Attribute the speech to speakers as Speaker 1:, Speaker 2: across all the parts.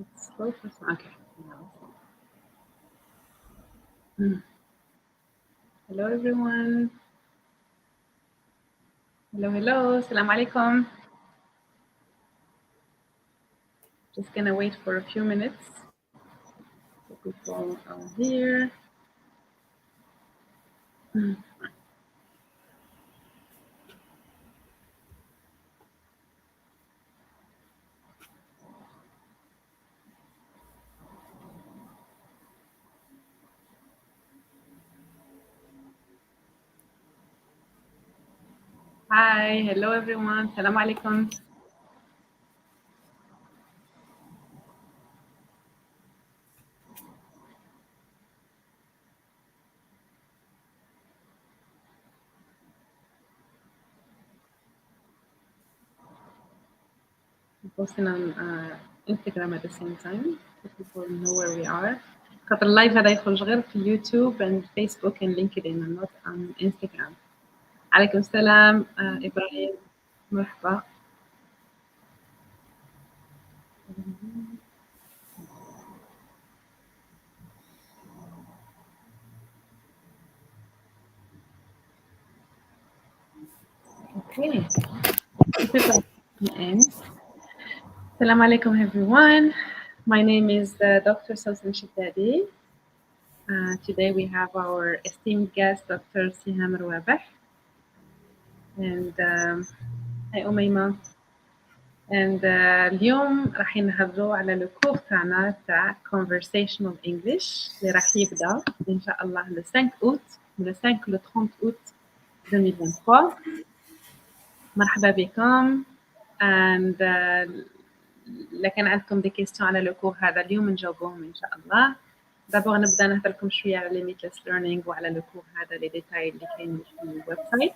Speaker 1: It's slow for some. Okay. Now. Mm. Hello, everyone. Hello, hello. Salam alaikum. Just gonna wait for a few minutes so people are here. Mm. Hi, hello, everyone. Salam alaikum. I'm posting on Instagram at the same time so people know where we are. خاطر اللايف هذا يخرج غير في يوتيوب and Facebook and LinkedIn and not on Instagram. عليكم السلام إبراهيم مرحبا. Okay. Assalamu alaikum everyone. My name is Dr. Sultan Shiddadi. Today we have our esteemed guest, Dr. Siham Rouabeh. And hi Umayma. And اليوم راح نهضروا على لو كور تاعنا تاع Conversational English اللي راح يبدا إن شاء الله le 5 août من le 5 le 30 août 2023. مرحبا بكم. And لكن عندكم دي كيستيون على لو كور هذا اليوم نجاوبوهم ان شاء الله. دابور نبدا نهضر لكم شويه على ليميتلس ليرنينغ وعلى لو كور هذا لي ديتاي اللي كاين في الويب سايت.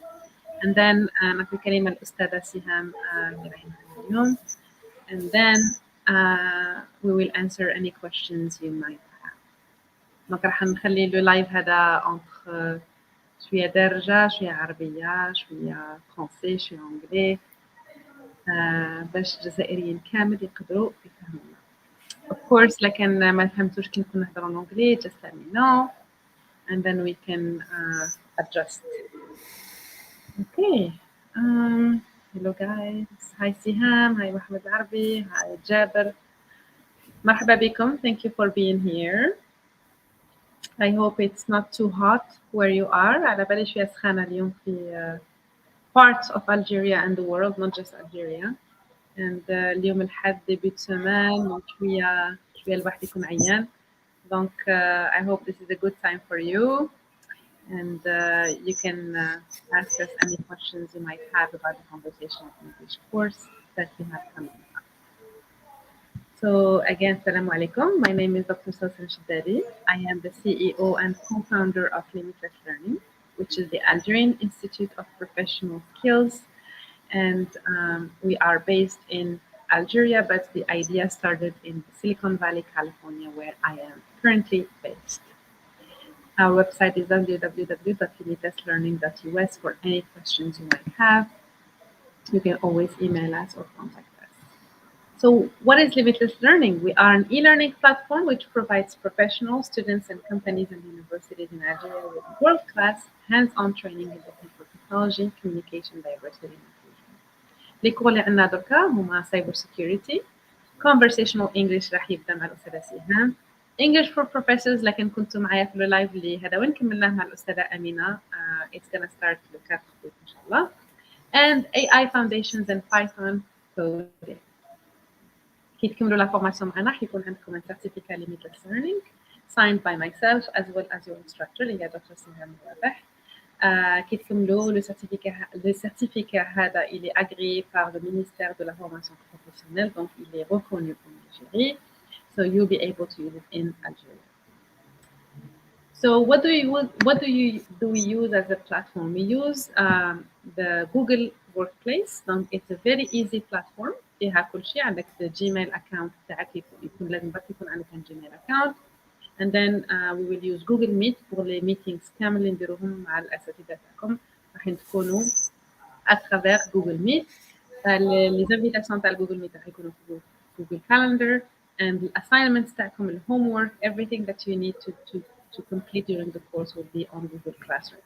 Speaker 1: And then نعطي الكلمه للاستاذه سهام اللي راح نهضر اليوم. And then we will answer any questions you might have. دونك راح نخلي لو لايف هذا entre شويه درجه شويه عربيه شويه فرونسي شويه انجلي باش الجزائريين كامل يقدروا يفهمونا. Of course لكن ما فهمتوش كي نكون نهضر انجلي just let me know and then we can adjust. Okay. Hello guys. Hi Siham. Hi Mohamed Arabi. Hi Jaber. مرحبا بكم. Thank you for being here. I hope it's not too hot where you are. على بالي شوية سخانة اليوم في parts of Algeria and the world, not just Algeria. And اليوم الحد début de semaine شوية الواحد يكون عيان. Donc I hope this is a good time for you and you can ask us any questions you might have about the conversational English course that you have coming up. So again, Assalamu alaikum. My name is Dr. Sultan Shiddadi. I am the CEO and co-founder of Limitless Learning, which is the Algerian Institute of Professional Skills. And we are based in Algeria, but the idea started in Silicon Valley, California, where I am currently based. Our website is www.limitlesslearning.us for any questions you might have. You can always email us or contact us. So what is Limitless Learning? We are an e-learning platform which provides professionals, students, and companies and universities in Algeria with world-class hands-on training in technical technology, communication, diversity, and inclusion. Les cours اللي عندنا دركا هما cyber security, conversational English راح يبدا مع الأستاذة سهام, English for professors لكن كنتوا معايا في اللايف اللي هذا وين كملناه مع الأستاذة أمينة. It's gonna start le 4 août إن شاء الله. And AI foundations and Python coding. كي تكملوا لا فورماسيون معنا راح يكون عندكم un certificate limitless learning signed by myself as well as your instructor اللي هي دكتور سهام روابح. كي تكملوا le certificat هذا il est agréé par le ministère de la formation professionnelle donc il est reconnu en Algérie. So you'll be able to use it in Algeria. So what do we use as a platform? We use the Google Workplace. Donc it's a very easy platform. فيها كل شيء. عندك Gmail account تاعك يكون لازم بس يكون عندك Gmail account. And then we will use Google Meet pour les meetings كامل اللي نديروهم مع الأساتذة تاعكم. راح تكونوا à travers Google Meet. Les invitations تاع Google Meet راح يكونوا في Google Calendar. and the assignments تاعكم, the homework, everything that you need to complete during the course will be on Google Classroom.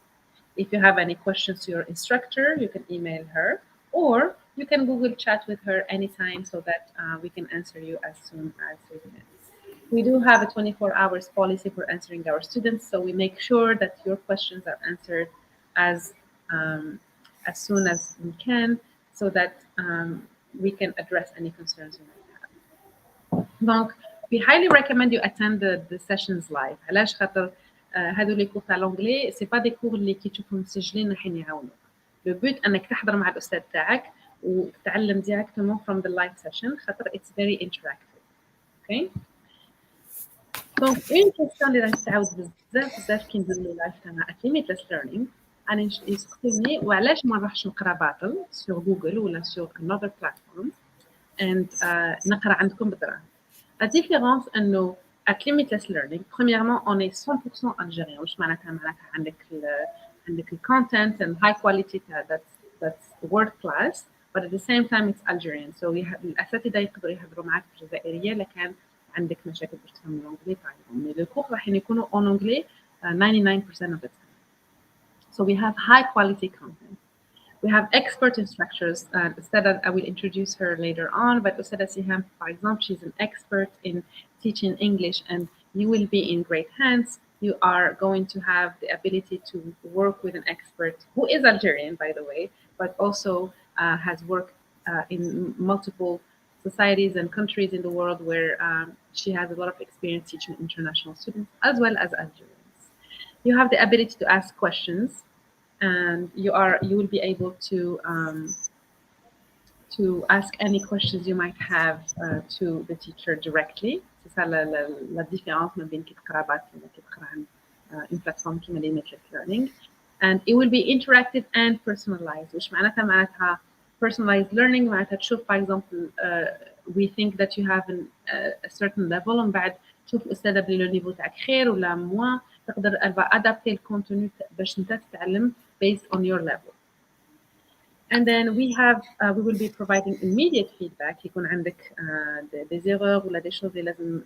Speaker 1: If you have any questions to your instructor, you can email her, or you can Google chat with her anytime so that we can answer you as soon as we can. We do have a 24 hours policy for answering our students, so we make sure that your questions are answered um, as soon as we can, so that we can address any concerns you might have. Donc, we highly recommend you attend the sessions live. علاش خاطر هادو لي كور تاع لونجلي سي با دي كور اللي كي تشوفهم مسجلين رايحين يعاونوك. لو بوت انك تحضر مع الاستاذ تاعك وتتعلم ديريكتومون from the live session خاطر it's very interactive. Okay. دونك اون كيسيون اللي راهي تعاود بزاف كي ندير لي لايف تاعنا at limitless learning انا يسقسوني وعلاش ما نروحش نقرا باطل sur جوجل ولا sur another platform and نقرا عندكم بالدراهم. La différence انه at limitless learning premièrement on est 100% algérien مش معناتها عندك content and high quality that's world class but at the same time it's Algerian so الاساتذه يقدروا يهضروا معك بالجزائريه لكن عندك مشاكل باش تفهم الانجليزي تاعهم. لي كور راح يكونوا en anglais 99% of the time. So we have high quality content. We have expert instructors. Ustada, I will introduce her later on, but Ustada Siham, for example, she's an expert in teaching English, and you will be in great hands. You are going to have the ability to work with an expert who is Algerian, by the way, but also has worked in multiple societies and countries in the world where she has a lot of experience teaching international students as well as Algerians. You have the ability to ask questions. And you will be able to ask any questions you might have to the teacher directly. C'est ça la différence ما بين كي تقرا باطل ولا كي تقرا عن une plateforme كيما limitless learning. And it will be interactive and personalized. وش معناتها personalized learning معناتها تشوف for example we think that you have a certain level ومن بعد تشوف الأستاذة بلي لو نيفو تاعك خير ولا موان تقدر elle va adapter الكونتوني باش انت تتعلم based on your level. And then we will be providing immediate feedback. يكون عندك des erreurs ولا des choses اللي لازم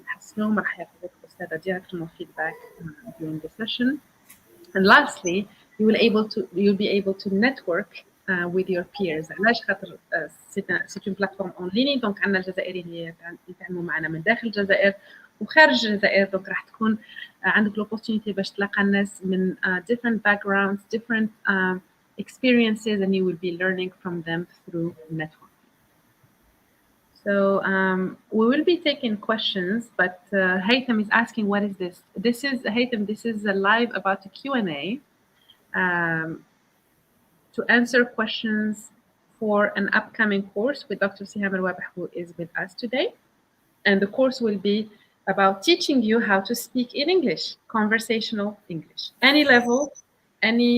Speaker 1: نحسنهم راح يعطيك الأستاذة directement feedback during the session. And lastly, you'll be able to network with your peers. علاش خاطر c'est une plateforme en ligne donc عندنا الجزائريين اللي يتعلموا معنا من داخل الجزائر وخارج الجزائر دونك راح تكون عندك l'opportunité باش تلاقى الناس من different backgrounds, different experiences, and you will be learning from them through networking. So we will be taking questions, but Haytham is asking, what is this? This is a live about a Q&A to answer questions for an upcoming course with Dr. Siham Rouabeh, who is with us today. And the course will be about teaching you how to speak in English, conversational English. Any level, any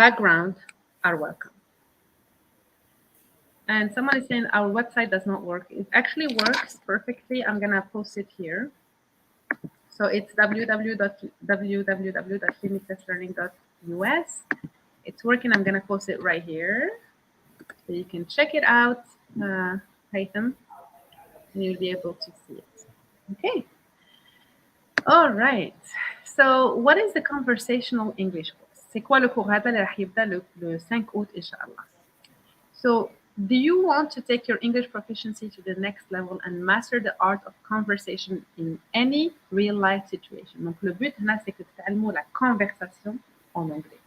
Speaker 1: background are welcome. And someone is saying our website does not work. It actually works perfectly. I'm going to post it here. So it's www.limitlesslearning.us. It's working. I'm going to post it right here. So you can check it out, Haytham, and you'll be able to see it. Okay. All right. So what is the conversational English course? C'est quoi le cours هذا اللي راح يبدأ le 5 août إن شاء الله. So do you want to take your English proficiency to the next level and master the art of conversation in any real life situation? Donc le but هنا c'est que تتعلموا la conversation en anglais.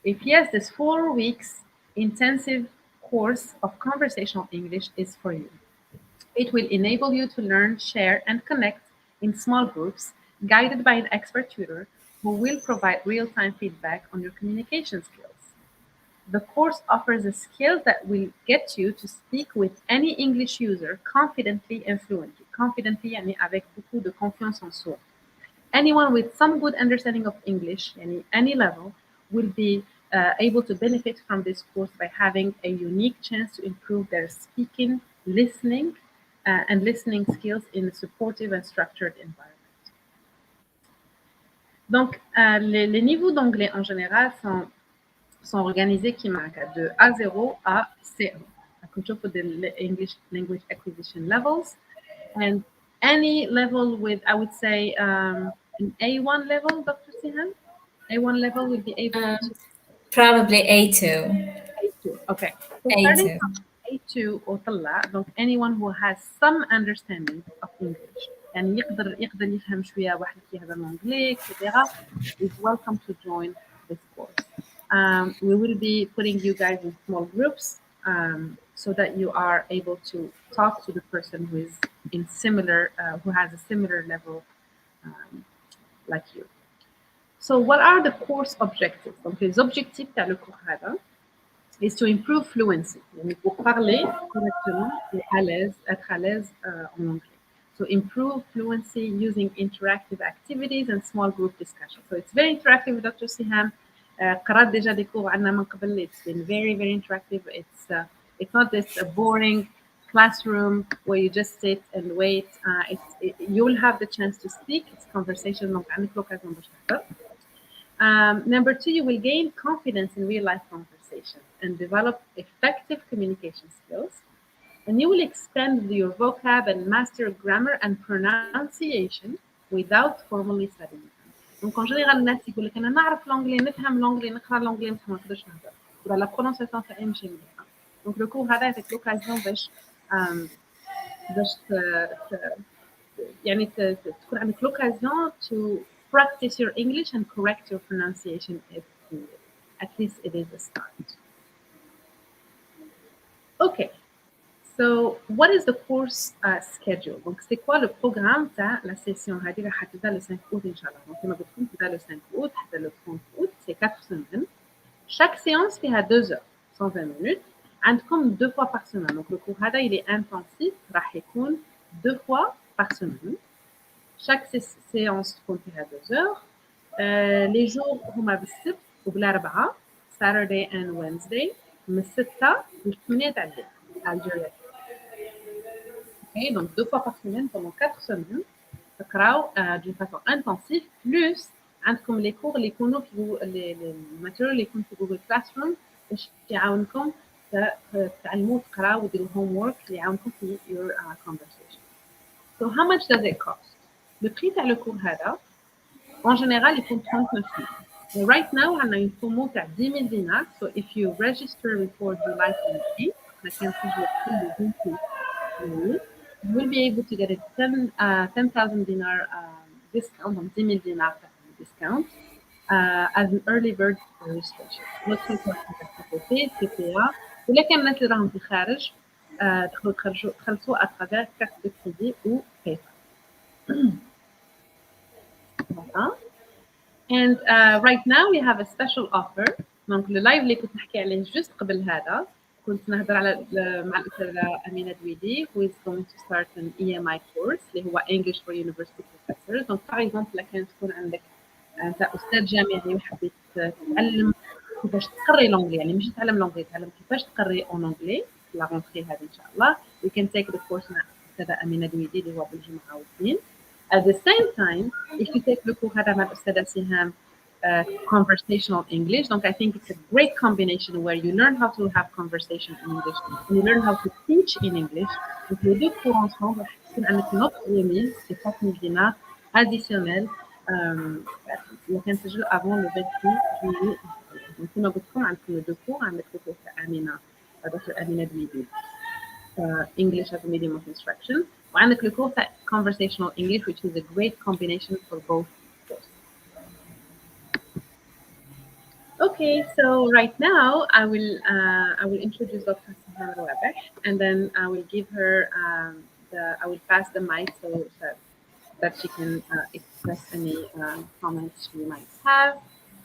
Speaker 1: If yes, this 4 weeks intensive course of conversational English is for you. It will enable you to learn, share, and connect in small groups, guided by an expert tutor who will provide real-time feedback on your communication skills. The course offers a skill that will get you to speak with any English user confidently and fluently. Confidently, يعني avec beaucoup de confiance en soi. Anyone with some good understanding of English, any level, will be able to benefit from this course by having a unique chance to improve their speaking, listening, and listening skills in a supportive and structured environment. Donc, les niveaux d'anglais en général sont organisés de A0 à C1. Comme tu peux English language acquisition levels. And any level with, I would say, an A1 level, Dr. Sihan? A1 level will be able
Speaker 2: Um,
Speaker 1: to
Speaker 2: Probably A2.
Speaker 1: A2. Okay. So starting
Speaker 2: A2.
Speaker 1: from A2 وطلع, donc anyone who has some understanding of English and يقدر يفهم شوية واحد كيهضر الانجلي etc. is welcome to join this course. We will be putting you guys in small groups so that you are able to talk to the person who is in similar, who has a similar level um, like you. So what are the course objectives? Donc les objectifs تاع le cours هذا is to improve fluency. يعني pour parler correctement et être à l'aise en anglais. So improve fluency using interactive activities and small group discussion. So it's very interactive, Dr. Siham. قرأت déjà des cours عنا من قبل. It's been very, very interactive. It's not this boring classroom where you just sit and wait. You'll have the chance to speak. It's conversation. Donc عندك l'occasion باش تحضر. Number two, you will gain confidence in real life conversations and develop effective communication skills. And you will expand your vocab and master grammar and pronunciation without formally studying them. Donc en général الناس يقول لك انا نعرف لونجلي نفهم لونجلي نقرا لونجلي بس ما نقدرش نهضر ولا لا برونونسياسيون تاعي ماشي مليحه. دونك لو كور هذا يعطيك لوكازيون باش يعني تكون عندك l'occasion to practice your English and correct your pronunciation if needed. At least it is a start. Okay, so what is the course schedule? Donc c'est quoi le programme تاع la session هذه اللي حتبدا le 5 août إن شاء الله. Donc كما قلت لكم تبدا le 5 août حتى le 30 août, c'est 4 semaines. Chaque séance فيها 2 heures, 120 minutes. عندكم 2 fois par semaine. Donc le cours هذا il est intensif, راح يكون 2 fois par semaine. Chaque séance تكون فيها 2 heures. Les jours هما بالسبت وبالأربعاء, Saturday and Wednesday, من 6 لل 8 تاع الليل Algeria. Okay, donc 2 fois par semaine pendant 4 semaines. تقراو d'une façon intensive, plus عندكم les cours اللي يكونوا في les matériaux اللي يكونوا في Google Classroom باش يعاونكم تعلموا تقراو وديروا homework اللي يعاونكم في your conversation. So how much does it cost? Le prix تاع le cours هذا en général يكون 39 000. And right now عندنا une promo تاع 10 000 dinars. So if you register before July 28, احنا كان تجي كل 20 you will be able to get a 10,000 dinar discount, on 10 000 dinar discount as an early bird registration. Notre CPA, CPA, ولكن الناس اللي راهم في الخارج تخلصوا à travers carte de crédit ou PayPal. Voilà. And right now we have a special offer. Donc le live اللي كنت نحكي عليه just قبل هذا كنت نهضر على مع الأستاذة أمينة دويدي who is going to start an EMI course اللي هو English for University Professors. Donc par exemple كانت تكون عندك أنت أستاذ جامعي وحبيت تتعلم كيفاش تقري لونجلي يعني مش تتعلم لونجلي تتعلم كيفاش تقري اون انجلي لا رونتري هذه ان شاء الله. You can take the course مع الأستاذة أمينة دويدي اللي هو بالجمعة والاثنين. At the same time, if you take the course هذا مع الأستاذة سهام conversational English. Donc, I think it's a great combination where you learn how to have conversation in English and you learn how to teach in English. Donc, les deux cours ensemble, راح تكون عندك une autre remise, c'est 4 000 dinars additionnels اللي كان سجل avant le 28 juillet. Donc, كما قلت لكم عندكم les deux cours, عندك le cours تاع أمينة دكتور أمينة دويدي English as a medium of instruction وعندك le cours تاع conversational English which is a great combination for both. Okay, so right now I will introduce Dr. Siham Rouabeh, and then I will give her I will pass the mic so that she can express any comments she might have,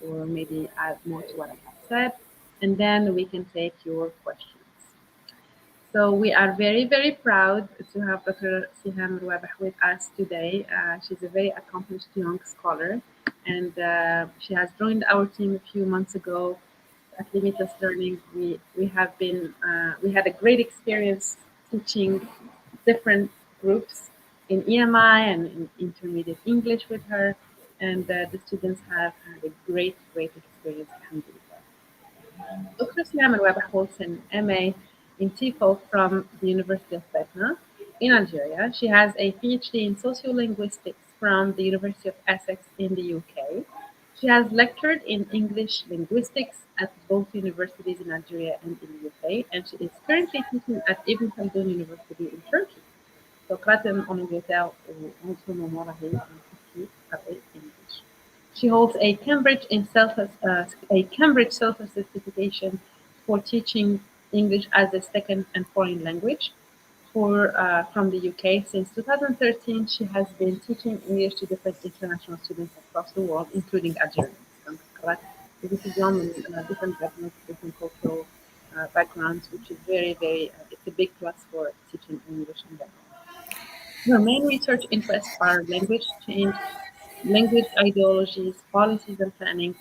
Speaker 1: or maybe add more to what I have said, and then we can take your questions. So we are very, very proud to have Dr. Siham Rouabeh with us today. She's a very accomplished young scholar, and she has joined our team a few months ago at Limitless Learning. We had a great experience teaching different groups in EMI and in intermediate English with her, and the students have had a great, great experience. Alhamdulillah. Dr. Siham Rouabeh holds an MA in TEFL from the University of Patna, in Algeria. She has a PhD in sociolinguistics from the University of Essex in the UK. She has lectured in English linguistics at both universities in Algeria and in the UK, and she is currently teaching at Ibn Khaldun University in Turkey. So قرأت en Angleterre ou en ce moment là, en Turquie avec English. She holds a Cambridge self certification for teaching English as a second and foreign language. From the UK since 2013, she has been teaching English to different international students across the world, including Algerians. Donc, قرأت étudiants من different backgrounds, different cultural backgrounds, which is it's a big plus for teaching English in general. Her main research interests are language change, language ideologies, policies and planning,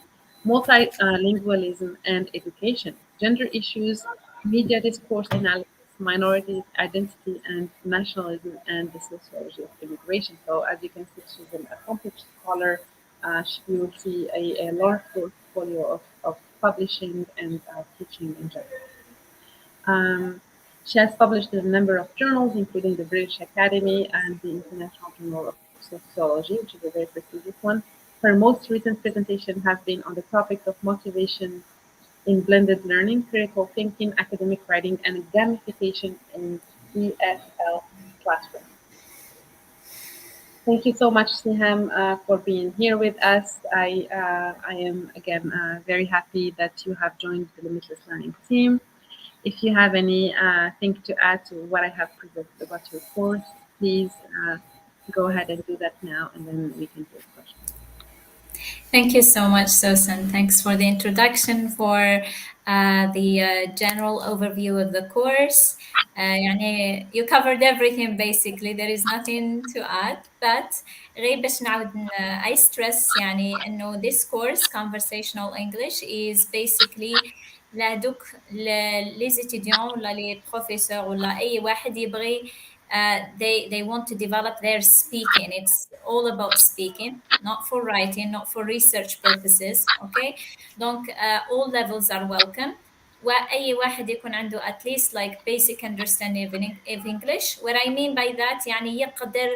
Speaker 1: multilingualism and education, gender issues, media discourse analysis, minorities, identity and nationalism, and the sociology of immigration. So, as you can see, she's an accomplished scholar. You will see a large portfolio of publishing and teaching in general. Um, she has published in a number of journals, including the British Academy and the International Journal of Sociology, which is a very prestigious one. Her most recent presentation has been on the topic of motivation in blended learning, critical thinking, academic writing, and gamification in ESL classrooms. Thank you so much, Siham, for being here with us. I am again very happy that you have joined the Limitless Learning team. If you have any thing to add to what I have presented about your course, please go ahead and do that now, and then we can take questions.
Speaker 2: Thank you so much, Susan. Thanks for the introduction, for the general overview of the course. يعني you covered everything basically. There is nothing to add. But غير بس نعود I stress يعني إنه this course Conversational English is basically لدوك les étudiants ولا les professeurs ولا أي واحد يبغي they want to develop their speaking. It's all about speaking, not for writing, not for research purposes. Okay, donc all levels are welcome. وأي واحد يكون عنده at least like basic understanding of English. What I mean by that يعني يقدر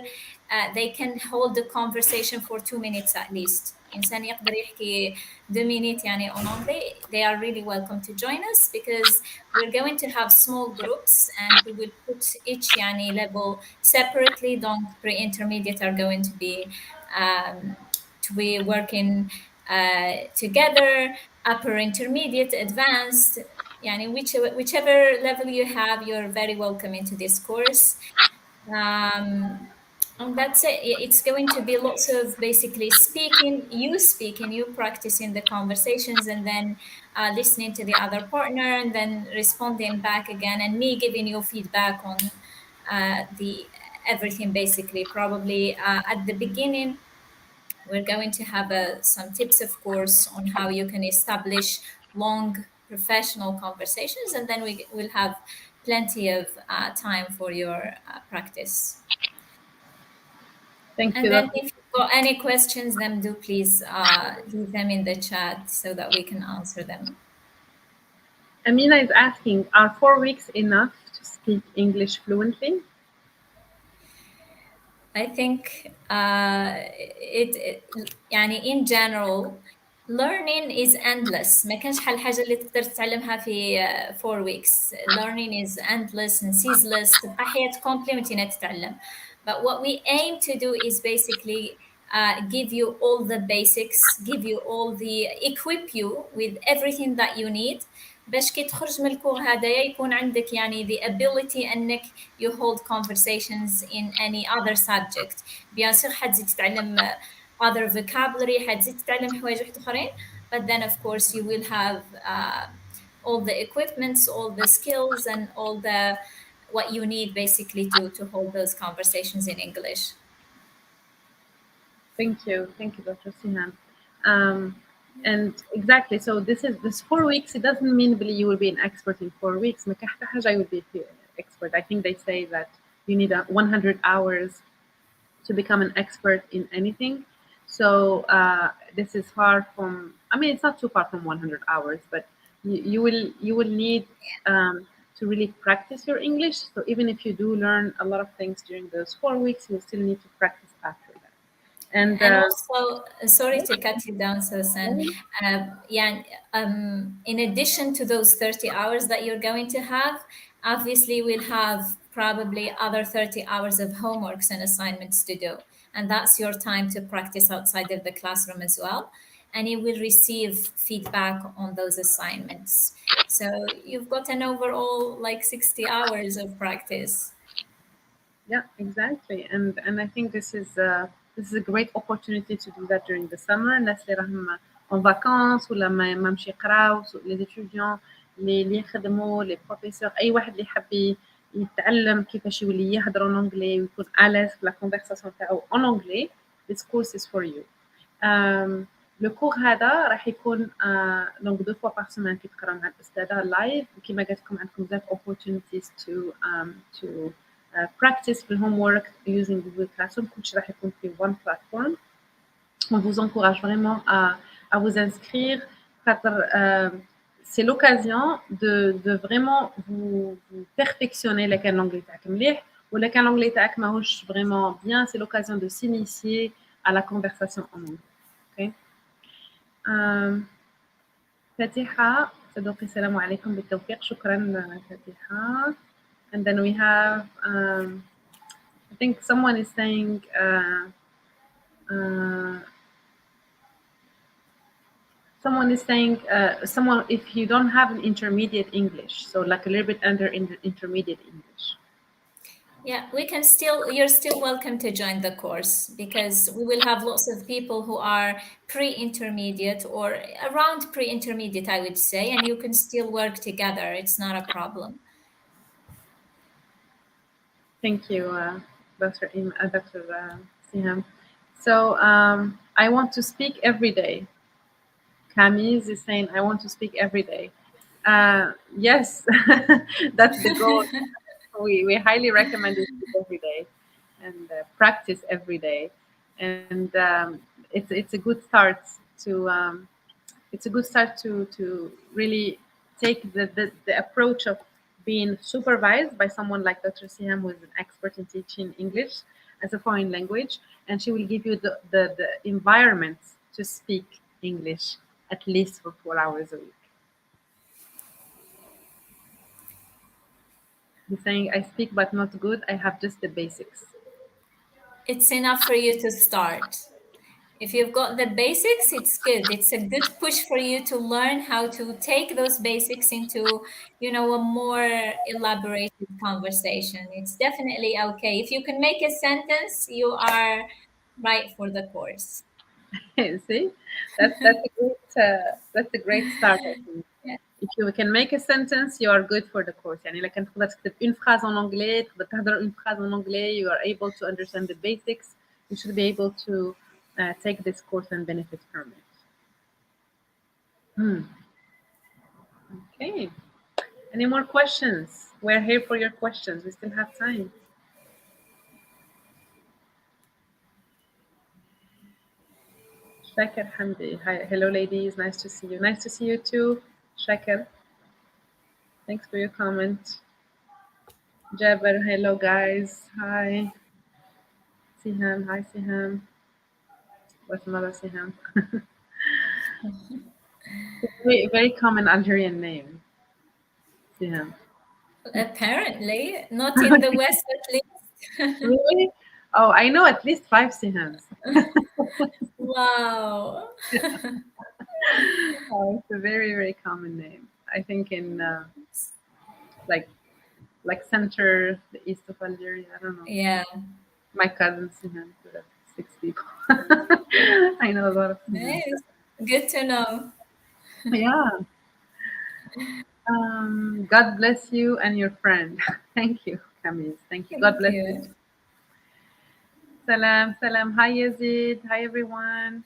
Speaker 2: they can hold the conversation for 2 minutes at least. إنسان يقدر يحكي 2 minutes يعني en anglais. They are really welcome to join us because we're going to have small groups and we will put each يعني level separately. Donc pre-intermediate are going to be working together. Upper intermediate, advanced, يعني whichever level you have, you're very welcome into this course. And that's it. It's going to be lots of basically speaking, you practicing the conversations, and then listening to the other partner, and then responding back again, and me giving you feedback on the everything basically. Probably at the beginning, we're going to have some tips, of course, on how you can establish long professional conversations, and then we will have plenty of time for your practice.
Speaker 1: Thank
Speaker 2: And
Speaker 1: you.
Speaker 2: then if you've got any questions, then do please leave them in the chat so that we can answer them.
Speaker 1: Amina is asking, are 4 weeks enough to speak English fluently?
Speaker 2: I think يعني in general learning is endless. ما كانش حاجة اللي تقدر تتعلمها في 4 weeks. Learning is endless and ceaseless. تبقى حياة كومبلي تتعلم. But what we aim to do is basically give you all the basics, equip you with everything that you need. باش كي تخرج من الكور هذايا يكون عندك يعني the ability انك you hold conversations in any other subject. بيان سور حتزيد تتعلم other vocabulary، حتزيد تتعلم حوايج واحد اخرين. But then of course you will have all the equipments, all the skills, and all the what you need basically to hold those conversations in English.
Speaker 1: Thank you, Dr. Sinan. And exactly, so this 4 weeks. It doesn't mean really you will be an expert in 4 weeks. ما كحكة حاجة I will be expert. I think they say that you need 100 hours to become an expert in anything. So this is far from. I mean, it's not too far from 100 hours, but you will need to to really practice your English. So even if you do learn a lot of things during those 4 weeks, you still need to practice after that. And
Speaker 2: And also, sorry to cut you down, Susan. Yeah, in addition to those 30 hours that you're going to have, obviously we'll have probably other 30 hours of homeworks and assignments to do. And that's your time to practice outside of the classroom as well. And you will receive feedback on those assignments. So you've got an overall like 60 hours of practice.
Speaker 1: yeah, exactly. And I think this is a great opportunity to do that during the summer. الناس اللي راهم en vacances ولا ما مشي يقراو les étudiants اللي يخدموا les professeurs أي واحد اللي يحب يتعلم كيفاش يولي يهضر en anglais ويكون à l'aise في la conversation تاعو en anglais. This course is for you. لو كور هذا راح يكون دونك دو فوا بار سيمين كيتقرا مع الاستاذه لايف وكما قالت لكم عندكم بزاف opportunities to practice في homework using Google Classroom كلشي راح يكون في one platform. On vous encourage vraiment à vous inscrire خاطر c'est l'occasion de vraiment vous perfectionner إلا كان l'anglais تاعك مليح ولا كان l'anglais تاعك ماهوش vraiment bien, c'est l'occasion de s'initier à la conversation en anglais. Okay. فاتحة صدوقي السلام عليكم بالتوفيق شكرا فاتحة. And then we have I think someone is saying someone if you don't have an intermediate English, so like a little bit under intermediate English.
Speaker 2: Yeah, you're still welcome to join the course because we will have lots of people who are pre-intermediate or around pre-intermediate, I would say, and you can still work together. It's not a problem.
Speaker 1: Thank you, Dr. Siham. So I want to speak every day. Camille is saying, I want to speak every day. Yes, that's the goal. We highly recommend it every day and practice every day. And it's a good start to to really take the approach of being supervised by someone like Dr. Siham, who is an expert in teaching English as a foreign language, and she will give you the environment to speak English at least for 4 hours a week. He's saying, I speak but not good. I have just the basics.
Speaker 2: It's enough for you to start. If you've got the basics, it's good. It's a good push for you to learn how to take those basics into, a more elaborated conversation. It's definitely okay. If you can make a sentence, you are right for the course.
Speaker 1: See, that's a great start. I think.
Speaker 2: Yeah.
Speaker 1: If you can make a sentence, you are good for the course. يعني لكن تقدر تكتب une phrase en anglais, تقدر تهدر une phrase en anglais, you are able to understand the basics. You should be able to take this course and benefit from it. Okay. Any more questions? We're here for your questions. We still have time. Shakir Hamdi. Hi, hello, ladies. Nice to see you. Nice to see you too, Shakir. Thanks for your comment. Jaber, hello, guys. Hi. Siham. Hi, Siham. What's another Siham? Very, very common Algerian name. Siham.
Speaker 2: Apparently, not in the West at least.
Speaker 1: Really? Oh, I know at least 5 Sihams.
Speaker 2: Wow.
Speaker 1: Oh, it's a very, very common name. I think in like center, the east of Algeria. I don't know.
Speaker 2: Yeah.
Speaker 1: My cousin Siham, so that's 6 people. I know a lot of Sihams.
Speaker 2: Nice. Good to know.
Speaker 1: Yeah. God bless you and your friend. Thank you, Camille. Thank you. God
Speaker 2: Thank
Speaker 1: bless you.
Speaker 2: you.
Speaker 1: Salam, salam. Hi, Yazid. Hi, everyone.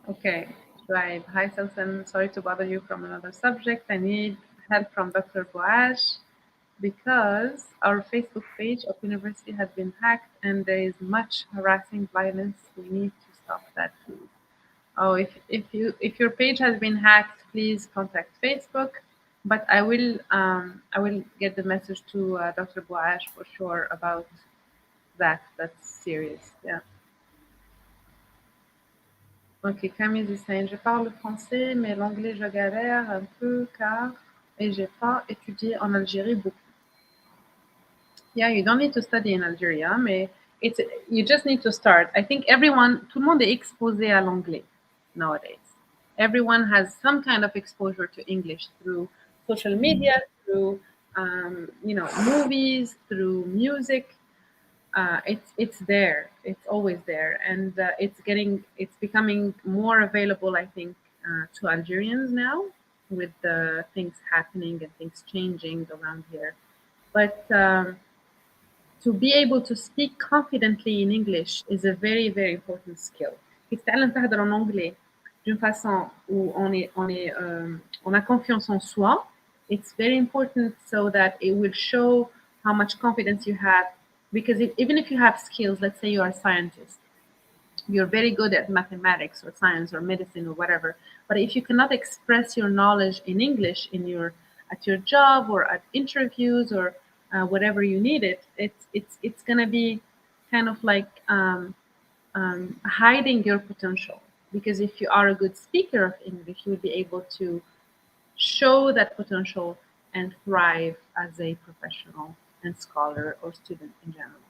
Speaker 1: Okay, right. Hi, Sultan. Sorry to bother you from another subject. I need help from Dr. Boash because our Facebook page of university has been hacked and there is much harassing violence. We need to stop that, please. Oh, if your page has been hacked, please contact Facebook. But I will get the message to Dr. Bouache for sure about that. That's serious. Yeah. Ok, Camille is saying, je parle français, mais l'anglais je galère un peu car et j'ai pas étudié en Algérie beaucoup. Yeah, you don't need to study in Algeria, mais it's you just need to start. I think everyone, tout le monde est exposé à l'anglais nowadays. Everyone has some kind of exposure to English through social media, through movies, through music. It's there. It's always there, and it's becoming more available. I think to Algerians now with the things happening and things changing around here. But to be able to speak confidently in English is a very, very important skill. كي تتعلم تهضر en anglais d'une façon où on a confiance en soi, it's very important so that it will show how much confidence you have. Because even if you have skills, let's say you are a scientist, you're very good at mathematics or science or medicine or whatever, but if you cannot express your knowledge in English at your job or at interviews or whatever you need it's gonna be kind of like hiding your potential. Because if you are a good speaker of English, you will be able to show that potential and thrive as a professional and scholar or student in general.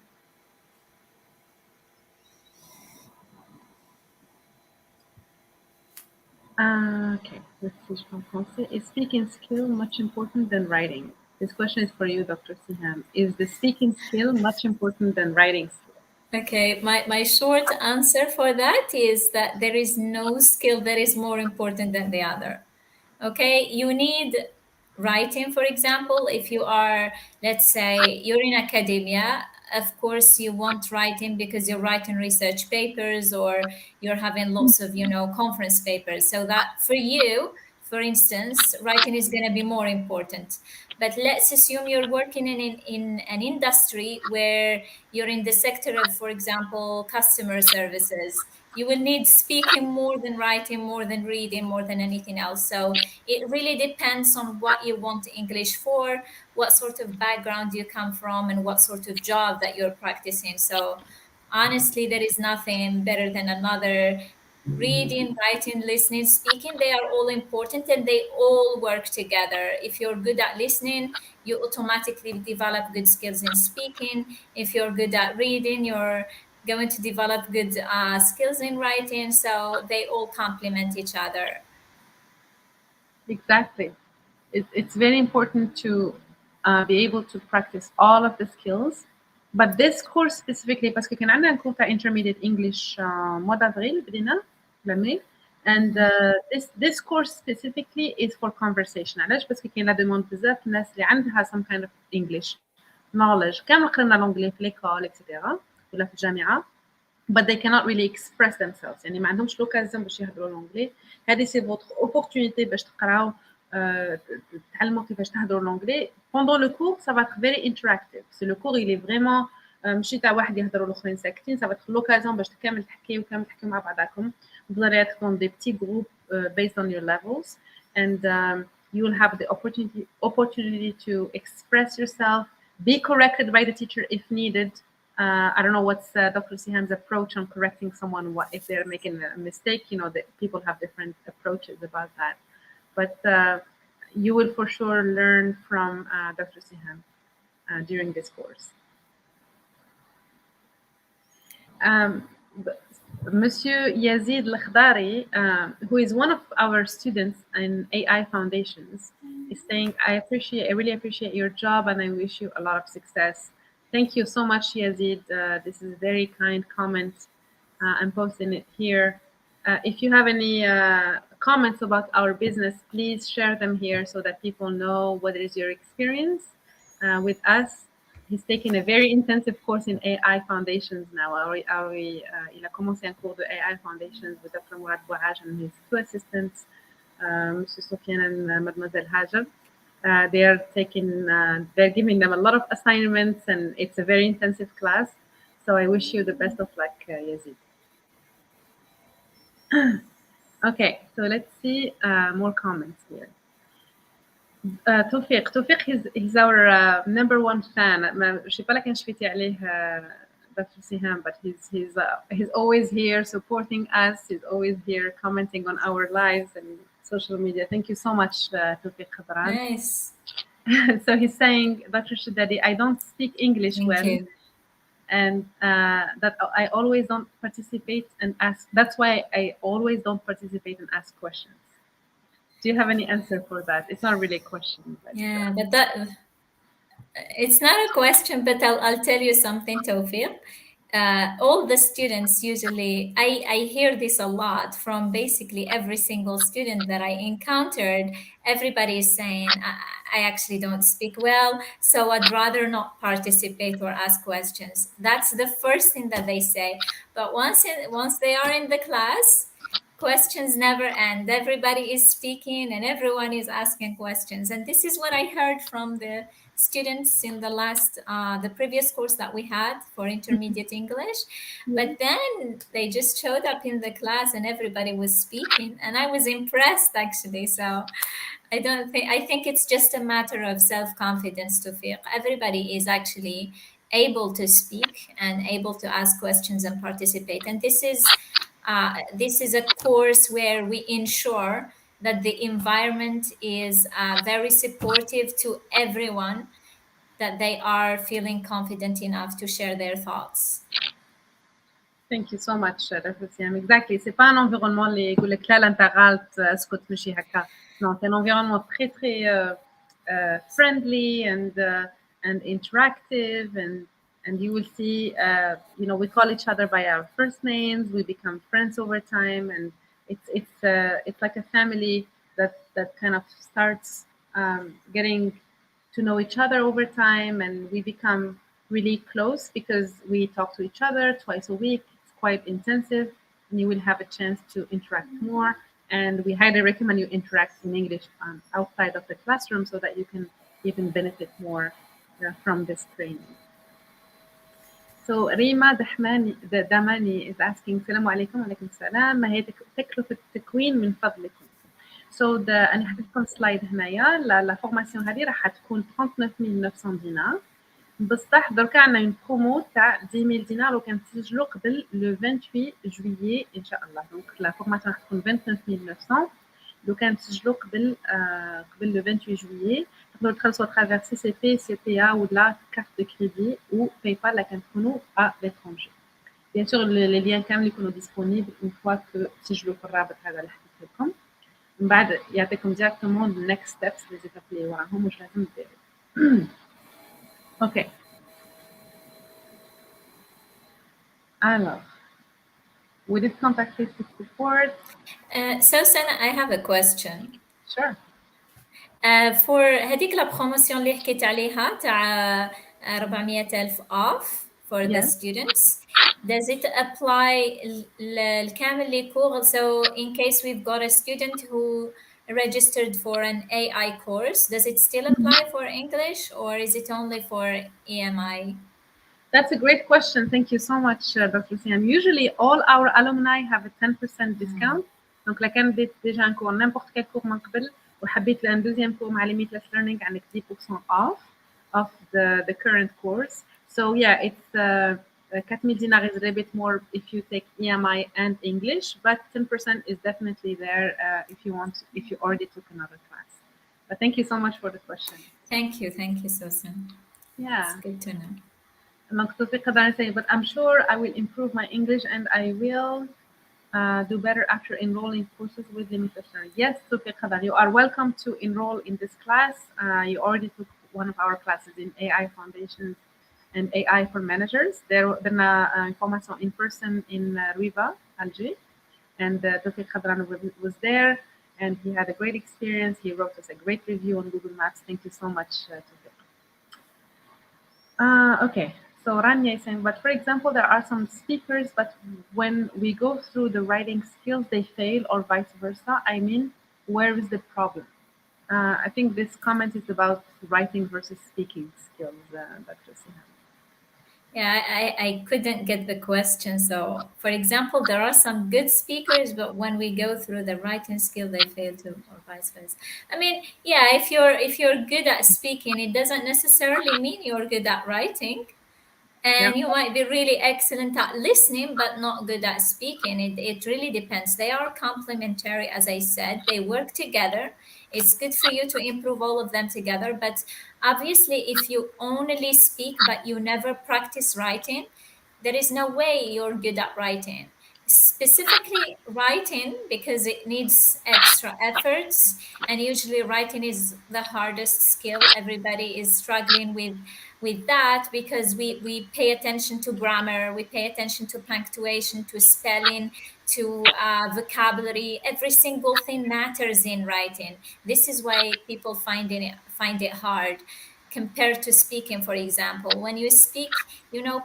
Speaker 1: Okay, let's switch from français. Is speaking skill much important than writing? This question is for you, Dr. Siham. Is the speaking skill much important than writing skill?
Speaker 2: Okay, my short answer for that is that there is no skill that is more important than the other. Okay, you need writing, for example. If you are, let's say, you're in academia, of course you want writing because you're writing research papers or you're having lots of, conference papers. So that for you, for instance, writing is going to be more important. But let's assume you're working in an industry where you're in the sector of, for example, customer services. You will need speaking more than writing, more than reading, more than anything else. So it really depends on what you want English for, what sort of background you come from, and what sort of job that you're practicing. So honestly, there is nothing better than another. Reading, writing, listening, speaking, they are all important and they all work together. If you're good at listening, you automatically develop good skills in speaking. If you're good at reading, you're going to develop good skills in writing. So they all complement each other.
Speaker 1: Exactly. It's very important to be able to practice all of the skills. But this course specifically, parce que كان عندنا course intermediate English mois d'avril بدينا l'année. And this course specifically is for conversation. علاش؟ باسكو كاين لا demande بزاف الناس اللي عندها some kind of English knowledge كانوا قرنا l'anglais في l'école etc. ولا في الجامعة, but they cannot really express themselves. يعني ما عندهمش لوكازيون باش يهضروا لونجلي. هذه سي فوتر اوبورتونيتي باش تقراو تتعلموا كيفاش تهضروا لونجلي. Pendant le cours, ça va être very interactive. C'est le cours, il est vraiment ماشي تاع واحد يهضروا الاخرين ساكتين. Ça va être l'occasion باش كامل تحكيوا وكامل تحكيوا مع بعضكم. Vous allez être dans des petits groupes based on your levels, and you will have the opportunity to express yourself, be corrected by the teacher if needed. I don't know what's Dr. Siham's approach on correcting someone if they're making a mistake. You know, that people have different approaches about that. But you will for sure learn from Dr. Siham during this course. Monsieur Yazid Lakhdari, who is one of our students in AI Foundations, is saying, I really appreciate your job and I wish you a lot of success. Thank you so much, Yazid. This is a very kind comment. I'm posting it here. If you have any comments about our business, please share them here so that people know what is your experience with us. He's taking a very intensive course in AI Foundations now. Il a commencé un cours de AI Foundations with Dr. Mourad Bouhaj and his two assistants, Mr. Sofiane and Mademoiselle Hajar. They're giving them a lot of assignments, and it's a very intensive class. So I wish you the best of luck, Yazid. Okay, so let's see more comments here. توفيق he's our number one fan. ما je sais pas لكن شفتي عليه Dr. Siham, but he's always here supporting us. He's always here commenting on our lives and social media. Thank you so much, توفيق Khadran.
Speaker 2: Nice.
Speaker 1: So he's saying, Dr. Shadadi, I don't speak English
Speaker 2: Thank
Speaker 1: well,
Speaker 2: you.
Speaker 1: and that I always don't participate and ask. That's why I always don't participate and ask questions. Do you have any answer for that? It's not really a question, but
Speaker 2: Yeah, but that it's not a question, but I'll tell you something, Tawfiq. All the students usually, I hear this a lot from basically every single student that I encountered. Everybody is saying, I actually don't speak well, so I'd rather not participate or ask questions. That's the first thing that they say. But once they are in the class, questions never end. Everybody is speaking and everyone is asking questions. And this is what I heard from the students in the previous course that we had for intermediate English.
Speaker 1: yeah.
Speaker 2: But then they just showed up in the class and everybody was speaking, and I was impressed actually. So I think it's just a matter of self-confidence to feel everybody is actually able to speak and able to ask questions and participate. And this is a course where we ensure that the environment is very supportive to everyone, that they are feeling confident enough to share their thoughts.
Speaker 1: Thank you so much, Dr. Siam. Exactly. C'est pas un environnement اللي يقول لك لا لا انت غلط اسكت مشي هكا. Non, c'est un environnement très très friendly and interactive and you will see you know we call each other by our first names. We become friends over time and it's like a family that kind of starts getting to know each other over time and we become really close because we talk to each other twice a week. It's quite intensive and you will have a chance to interact more. And we highly recommend you interact in English outside of the classroom so that you can even benefit more from this training. So Rima Damani is asking, Salamu alaikum, alaikum salam, ما هي تكلفة التكوين من فضلكم. So أنا حطيتكم سلايد هنايا لا فورماسيون هذه راح تكون 39900 دينار بصح دركا عندنا اون برومو تاع 10000 دينار وكان تسجلوا قبل لو 28 جويي ان شاء الله. دونك لا فورماسيون راح تكون 29900 لو كان تسجلوا قبل لو 28 جويي تقدروا تخلصوا ترافير سي سي بي سي بي ا ولا كارت دو كريدي و باي بال لا كان تكونوا ا ليترونجي. بيان سور لي ليان كامل يكونوا ديسپونيبل اون فوا كو تسجلوا في الرابط هذا اللي حطيت لكم. من بعد يعطيكم ديريكتومون النكست ستيبس لي زيتاب اللي وراهم واش لازم ديروا. اوكي. Alors, we did contact Facebook support.
Speaker 2: Susan, I have a question.
Speaker 1: Sure.
Speaker 2: For هذيك لا بروموسيون اللي حكيت عليها تاع 400,000 off for the
Speaker 1: Yes.
Speaker 2: students, does it apply لكامل les cours? So in case we've got a student who registered for an AI course, does it still apply for English or is it only for EMI?
Speaker 1: That's a great question. Thank you so much, Dr. Siam. Usually, all our alumni have a 10% discount. Donc, la كان ديت déjà un cours n'importe quel cours من قبل وحبيت لأن deuxième cours مع limitless learning عندك 10% off of the current course. So yeah, it's 4000 دينار is a little bit more if you take EMI and English, but 10% is definitely there if you already took another class. But thank you so much for the question.
Speaker 2: Thank you, Susan.
Speaker 1: Yeah.
Speaker 2: It's good to know.
Speaker 1: But I'm sure I will improve my English and I will do better after enrolling courses with limited learning. Yes, Tawfiq Khadar, you are welcome to enroll in this class. You already took one of our classes in AI Foundations and AI for Managers. There's information in person in Riva, Alger. And Tawfiq Khadran was there and he had a great experience. He wrote us a great review on Google Maps. Thank you so much, Tawfiq. Okay. So Rania is saying, but for example, there are some speakers, but when we go through the writing skills, they fail or vice versa. I mean, where is the problem? I think this comment is about writing versus speaking skills, Dr. Siham.
Speaker 2: Yeah, I couldn't get the question. So, for example, there are some good speakers, but when we go through the writing skill, they fail to, or vice versa. I mean, yeah, if you're good at speaking, it doesn't necessarily mean you're good at writing,
Speaker 1: Yeah.
Speaker 2: and you might be really excellent at listening but not good at speaking. It really depends. They are complementary, as I said, they work together. It's good for you to improve all of them together, but obviously if you only speak but you never practice writing, there is no way you're good at writing, specifically writing, because it needs extra efforts, and usually writing is the hardest skill. Everybody is struggling with that because we pay attention to grammar, we pay attention to punctuation, to spelling, to vocabulary. Every single thing matters in writing. This is why people find it hard compared to speaking. For example, when you speak,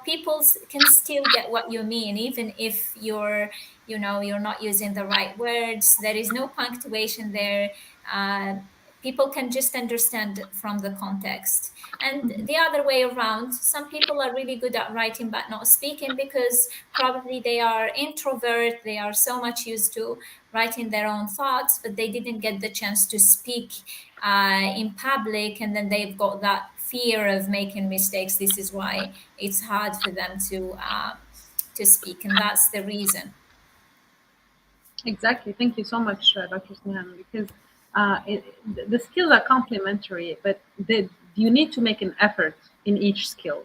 Speaker 2: people can still get what you mean, even if you're not using the right words, there is no punctuation there. uh, People can just understand from the context. And
Speaker 1: Mhm.
Speaker 2: the other way around, some people are really good at writing but not speaking because probably they are introvert, they are so much used to writing their own thoughts, but they didn't get the chance to speak in public, and then they've got that fear of making mistakes. This is why it's hard for them to speak, and that's the reason.
Speaker 1: Exactly. Thank you so much, Dr. Snehan, because the skills are complementary, but you need to make an effort in each skill.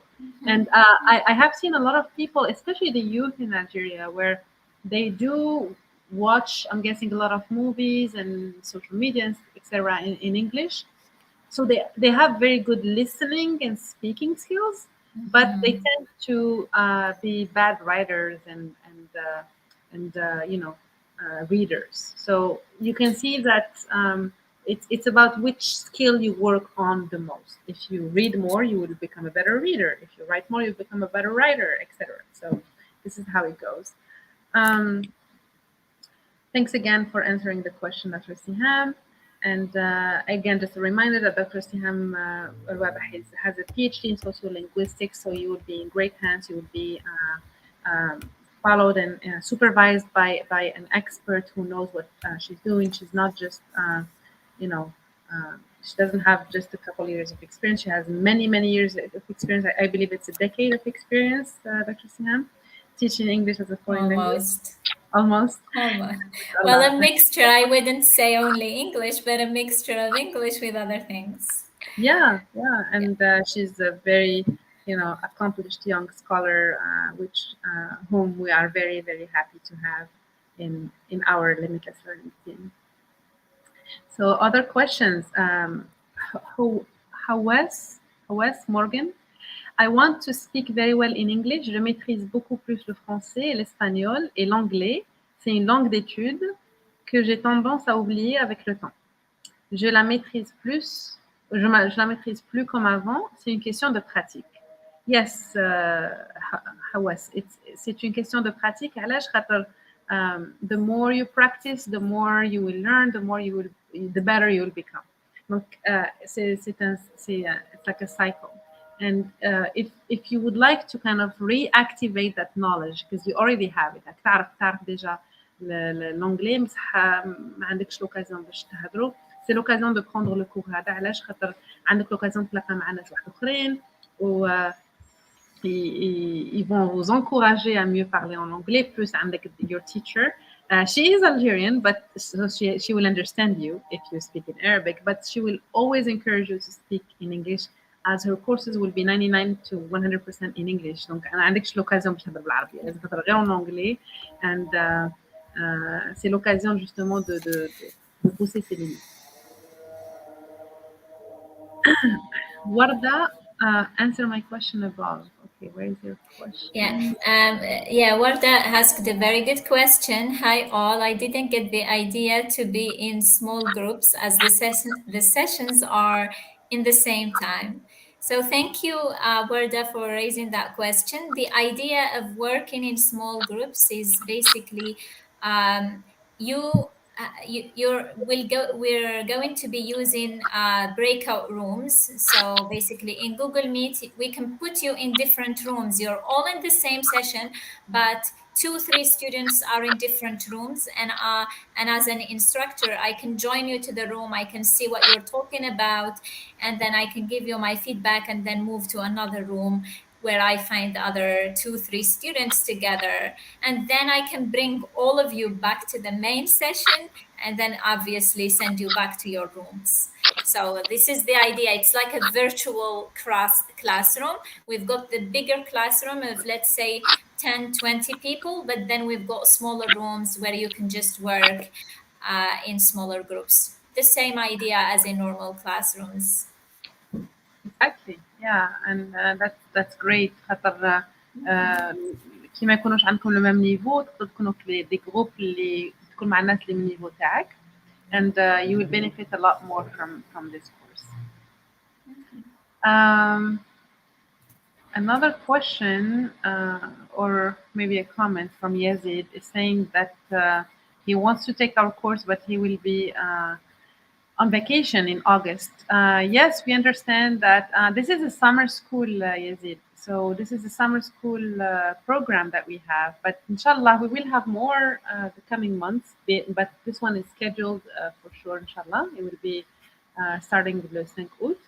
Speaker 1: And I have seen a lot of people, especially the youth in Nigeria, where they do watch, I'm guessing, a lot of movies and social media, etc., in English. So they have very good listening and speaking skills, but they
Speaker 2: Mhm.
Speaker 1: tend to be bad writers and readers. So you can see that it's about which skill you work on the most. If you read more, you will become a better reader. If you write more, you become a better writer, etc. So this is how it goes. um, Thanks again for answering the question, Dr. Siham. And again, just a reminder that Dr. Siham Rouabeh has a PhD in sociolinguistics, so you would be in great hands. You would be followed and supervised by an expert who knows what she's doing. She's not just, you know, she doesn't have just a couple years of experience. She has many, many years of experience. I believe it's a decade of experience, Dr. Siham, teaching English as a foreign language,
Speaker 2: Almost.
Speaker 1: almost.
Speaker 2: Almost.
Speaker 1: A
Speaker 2: Well,
Speaker 1: lot.
Speaker 2: a mixture. I wouldn't say only English, but a mixture of English with other things.
Speaker 1: Yeah, yeah,
Speaker 2: Yeah.
Speaker 1: and she's a very, accomplished young scholar, which whom we are very, very happy to have in our limitless learning team. So, other questions? How Hawes Hawes Morgan. I want to speak very well in English. Je maîtrise beaucoup plus le français, l'espagnol et l'anglais. C'est une langue d'étude que j'ai tendance à oublier avec le temps. Je la maîtrise plus, je la maîtrise plus comme avant. C'est une question de pratique. Yes, Hawas, c'est une question de pratique. علاش خاطر the more you practice, the more you will learn, the better you will become. Donc, it's like a cycle. And if you would like to kind of reactivate that knowledge, because you already have it, تعرف déjà l'anglais بصح ما عندكش l'occasion باش تهضروا. C'est l'occasion de prendre le cours هذا. علاش خاطر عندك l'occasion تلاقى مع ناس واحد اخرين و ils vont vous encourager à mieux parler en anglais, plus avec your teacher. She is Algerian, but so she will understand you if you speak in Arabic, but she will always encourage you to speak in English, as her courses will be 99 to 100% in English. Donc, أنا عندكش l'occasion باش تهضر بالعربية، لازم تهضر غير en anglais. And c'est l'occasion justement de pousser ses limites. Warda, answer my question above. Okay, where is your
Speaker 2: Yeah,
Speaker 1: question?
Speaker 2: yeah, Warda asked a very good question. Hi, all. I didn't get the idea to be in small groups as the sessions are in the same time. So thank you, Warda, for raising that question. The idea of working in small groups is basically you. we're going to be using breakout rooms. So basically in Google Meet we can put you in different rooms. You're all in the same session, but two three students are in different rooms, and as an instructor I can join you to the room, I can see what you're talking about, and then I can give you my feedback and then move to another room where I find the other two, three students together. And then I can bring all of you back to the main session and then obviously send you back to your rooms. So this is the idea. It's like a virtual classroom. We've got the bigger classroom of, let's say, 10, 20 people, but then we've got smaller rooms where you can just work in smaller groups. The same idea as in normal classrooms.
Speaker 1: Exactly. Yeah, and that's great. خاطر كي ما يكونوش عندكم لو ميم نيفو تقدروا تكونوا في دي جروب اللي تكون مع الناس اللي من النيفو تاعك, and you will benefit a lot more from this course. Um, Another question, or maybe a comment from Yazid, is saying that he wants to take our course, but he will be on vacation in August. Yes, we understand that this is a summer school, Yazid. So this is a summer school program that we have. But inshallah, we will have more the coming months. But this one is scheduled for sure, inshallah. It will be starting le 5 août.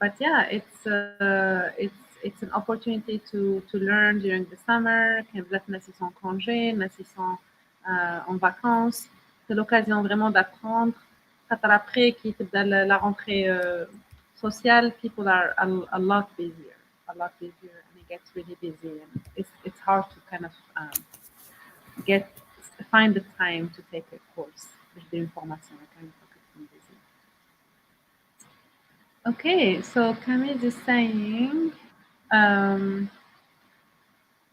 Speaker 1: But yeah, it's an opportunity to learn during the summer. كان بزاف الناس sont en congé, الناس sont en vacances. C'est l'occasion vraiment d'apprendre. خاطر après كي تبدا la rentrée sociale, people are a lot busier, and it gets really busy, and it's hard to kind of get find the time to take a course. باش دير une formation quand même busy. Okay, so Camille is saying,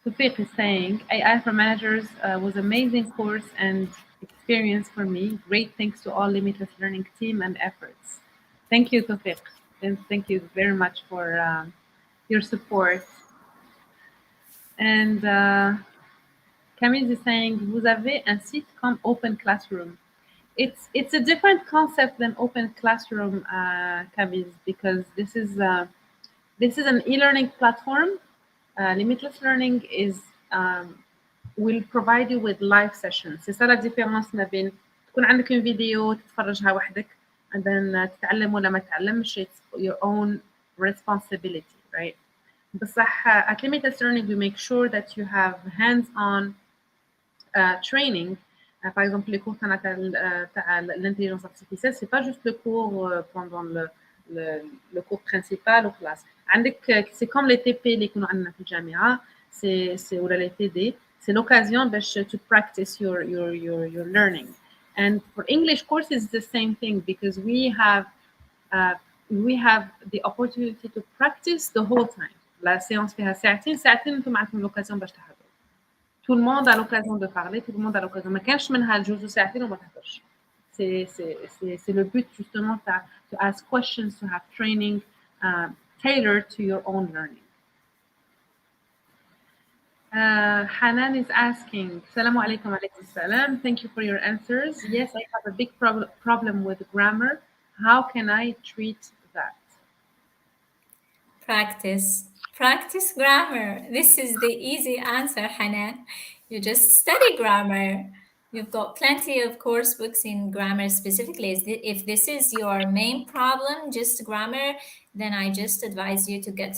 Speaker 1: Sufiq is saying, AI for Managers was amazing course and experience for me. Great thanks to all Limitless Learning team and efforts. Thank you, Sufiq, and thank you very much for your support. And Camille is saying, vous avez un site comme Open Classroom. It's a different concept than Open Classroom, Kaviz, because this is an e-learning platform. Limitless Learning is will provide you with live sessions. C'est ça la différence ما بين تكون عندك un فيديو تتفرجها وحدك and then تتعلم ولا ما تتعلمش. It's your own responsibility, right? بصح at Limitless Learning we make sure that you have hands-on training. Par exemple, les cours de l'intelligence artificielle, c'est pas juste le cours pendant le cours principal ou classe. C'est comme les TP اللي يكونوا عندنا في الجامعة, c'est ولا les TD, c'est l'occasion باش to practice your learning. And for English courses, it's the same thing because we have the opportunity to practice the whole time. La séance فيها ساعتين انتم عندكم l'occasion باش تحضروا. Tout le monde a l'occasion de parler, tout le monde a l'occasion. ما كانش منها جوج ساعتين وما تهضرش. C'est le but justement to ask questions, to have training tailored to your own learning. Hanan is asking, Assalamu alaikum alaikum salam. Thank you for your answers. Yes, I have a big problem with grammar. How can I treat that?
Speaker 2: Practice grammar. This is the easy answer, Hanan. You just study grammar. You've got plenty of course books in grammar specifically. If this is your main problem, just grammar, then I just advise you to get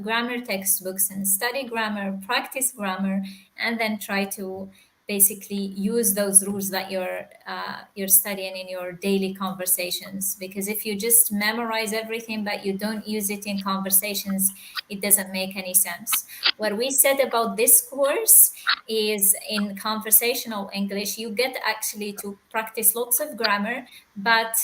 Speaker 2: grammar textbooks and study grammar, practice grammar, and then try to basically use those rules that you're studying in your daily conversations. Because if you just memorize everything but you don't use it in conversations, it doesn't make any sense. What we said about this course is in conversational English, you get actually to practice lots of grammar, but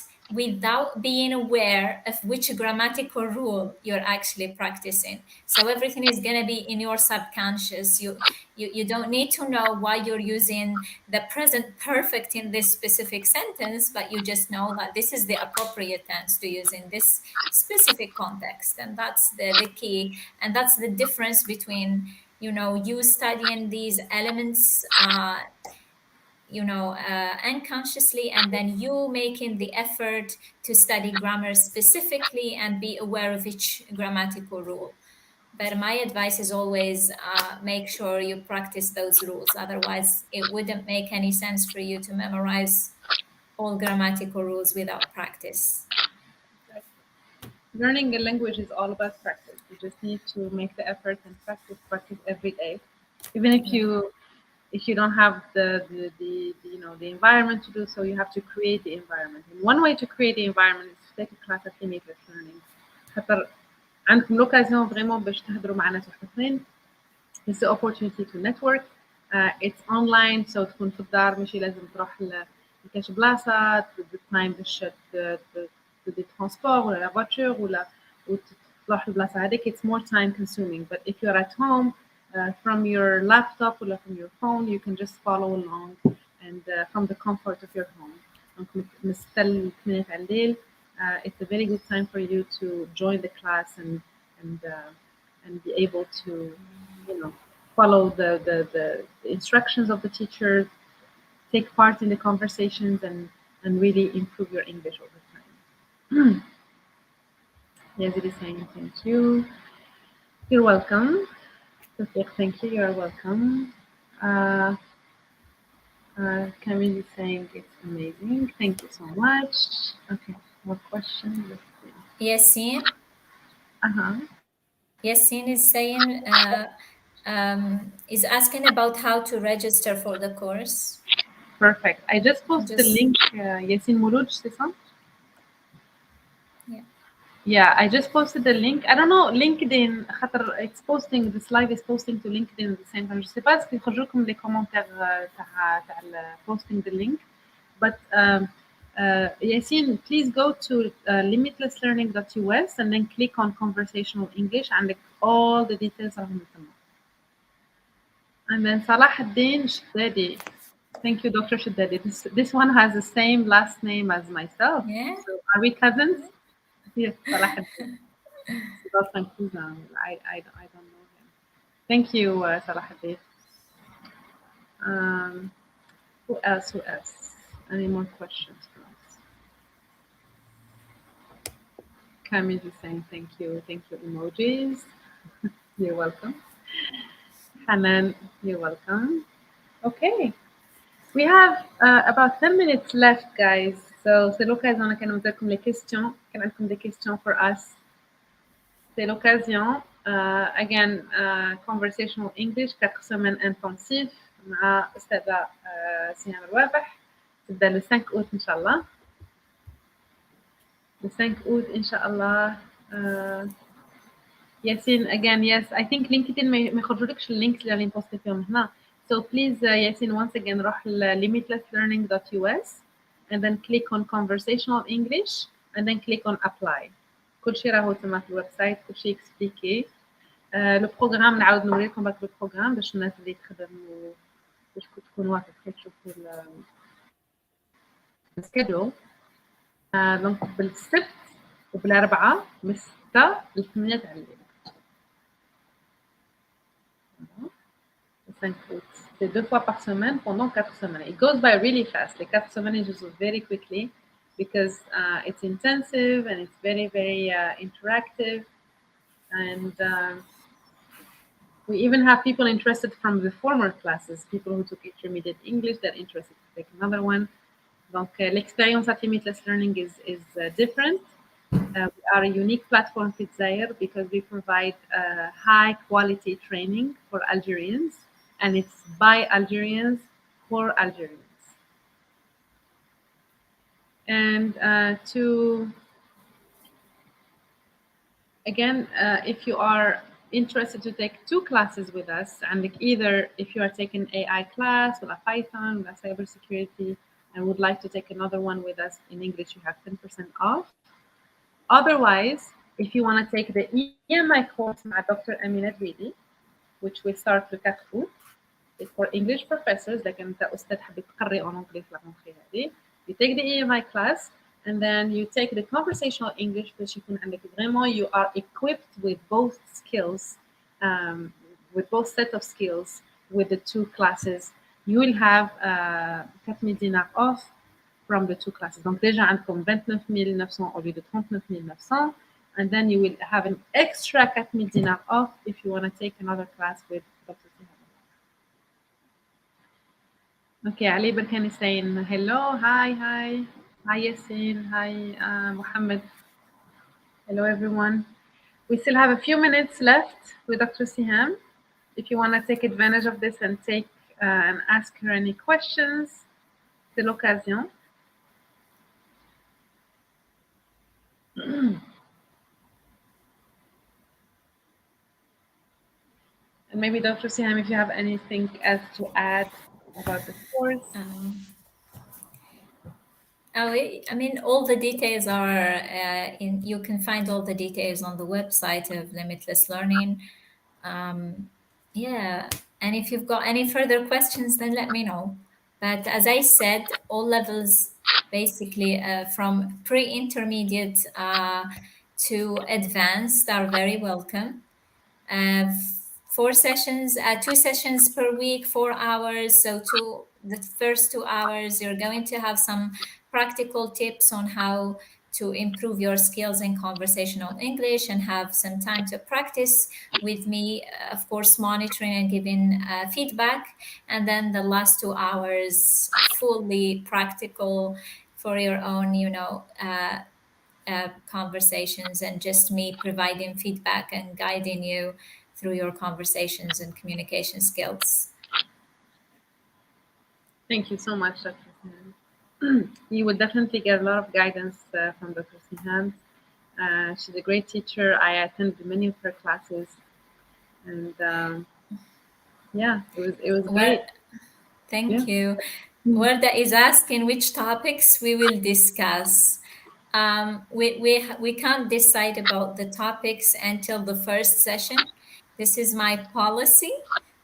Speaker 2: without being aware of which grammatical rule you're actually practicing. So everything is going to be in your subconscious. You don't need to know why you're using the present perfect in this specific sentence, but you just know that this is the appropriate tense to use in this specific context. And that's the key. And that's the difference between, you studying these elements unconsciously, and then you making the effort to study grammar specifically and be aware of each grammatical rule. But my advice is always make sure you practice those rules. Otherwise, it wouldn't make any sense for you to memorize all grammatical rules without practice.
Speaker 1: Learning a language is all about practice. You just need to make the effort and practice every day. Even
Speaker 2: Yeah.
Speaker 1: if you don't have the environment to do so, you have to create the environment. And one way to create the environment is to take a class of limitless learning. خاطر عندكم l'occasion vraiment باش تهضروا مع ناس وحدين. It's the opportunity to network. It's online, so تكون في الدار ماشي لازم تروح لكاش بلاصة تايم باش تدي ترونسبور ولا لا voiture ولا وتروح البلاصة هذيك. It's more time consuming. But if you're at home from your laptop or from your phone, you can just follow along and from the comfort of your home. Donc مستل 8 على الليل. It's a very good time for you to join the class and be able to, follow the instructions of the teacher, take part in the conversations, and really improve your English over time. Yazid is saying thank you. You're welcome. Tawfiq, thank you. You're welcome. Camille is saying it's amazing. Thank you so much. Okay, more questions. Let's see.
Speaker 2: Yasin.
Speaker 1: Uh-huh.
Speaker 2: Yasin is saying, is asking about how to register for the course.
Speaker 1: Perfect. I just posted the
Speaker 2: Just,
Speaker 1: link. Yasin Mourouj, c'est ça?
Speaker 2: yeah.
Speaker 1: Yeah, I just posted the link. I don't know, LinkedIn, خاطر it's posting, this live is posting to LinkedIn at the same time. Je sais pas si يخرجوا لكم les commentaires تاع posting the link. But Yasin, please go to limitlesslearning.us and then click on conversational English and all the details راهم تما. And then Salah Ad-Din Shaddadi. Thank you, Dr. Shaddadi. This one has the same last name as myself.
Speaker 2: Yeah.
Speaker 1: So are we cousins? Yes, Salah Ad-Din. That's my cousin. I don't know him. Thank you, Salah Ad-Din. Who else? Who else? Any more questions for us? Camille is saying thank you. Thank you, emojis. You're welcome. Hanan, you're welcome. Okay. We have about 10 minutes left, guys. So c'est l'occasion كان نسألكم les questions. كان عندكم des questions for us. C'est l'occasion. Again, conversational English 4 semaines intensif مع أستاذة سهام روابح. تبدأ le 5 août إن شاء الله. Le 5 août إن شاء الله. Yasin, again, yes, I think LinkedIn ما يخرجولكش اللينكس اللي نبوستي فيهم هنا. So please, Yasin, once again, روح limitlesslearning.us and then click on conversational English and then click on apply. كل شيء راهو تما في الويب سايت، كل شيء expliqué. لو بروغرام نعاود نوريكم باك لو بروغرام باش الناس اللي تخدم باش تكون واقف كيف تشوفوا السكيدول. دونك بالسبت وبالاربعاء من 6 ل 8 تاع الليل. 5 août. C'est 2 fois par semaine pendant 4 semaines. It goes by really fast. Les 4 semaines just go very quickly because it's intensive and it's very, very interactive. And we even have people interested from the former classes, people who took intermediate English that are interested to take another one. Donc, l'expérience at Limitless Learning is different. We are a unique platform في Zaire because we provide high quality training for Algerians. And it's by Algerians for Algerians. And if you are interested to take 2 classes with us, and either if you are taking AI class or a Python or cybersecurity and would like to take another one with us in English, you have 10% off. Otherwise, if you want to take the EMI course with Dr. Amina Dwidi, which we start with 4 août, it's for English professors. Like أنت أستاذ حبيت تقري en anglais في العنخية هذه. You take the EMI class and then you take the conversational English باش يكون عندك vraiment you are equipped with both skills, with both set of skills with the 2 classes you will have 4000 dinars off from the two classes. Donc déjà عندكم 29 900 au lieu de 39 900, and then you will have an extra 4000 dinars off if you want to take another class with Dr. Siham. Okay, Ali Barkan is saying hello, hi. Hi Yasin, hi Mohammed. Hello everyone. We still have a few minutes left with Dr. Siham. If you want to take advantage of this and take and ask her any questions, c'est l'occasion. And maybe Dr. Siham, if you have anything else to add about the course.
Speaker 2: I mean, all the details are in. You can find all the details on the website of Limitless Learning. Yeah, and if you've got any further questions, then let me know. But as I said, all levels, basically from pre-intermediate to advanced, are very welcome. uh, 4 sessions, 2 sessions per week, 4 hours. So the first 2 hours, you're going to have some practical tips on how to improve your skills in conversational English and have some time to practice with me, of course, monitoring and giving feedback. And then the last 2 hours, fully practical for your own, conversations, and just me providing feedback and guiding you through your conversations and communication skills.
Speaker 1: Thank you so much, Dr. Siham. You will definitely get a lot of guidance from Dr. Siham. She's a great teacher. I attended many of her classes, and yeah, it was
Speaker 2: Well,
Speaker 1: great. Yeah.
Speaker 2: thank you. Warda is asking which topics we will discuss. We can't decide about the topics until the first session. This is my policy,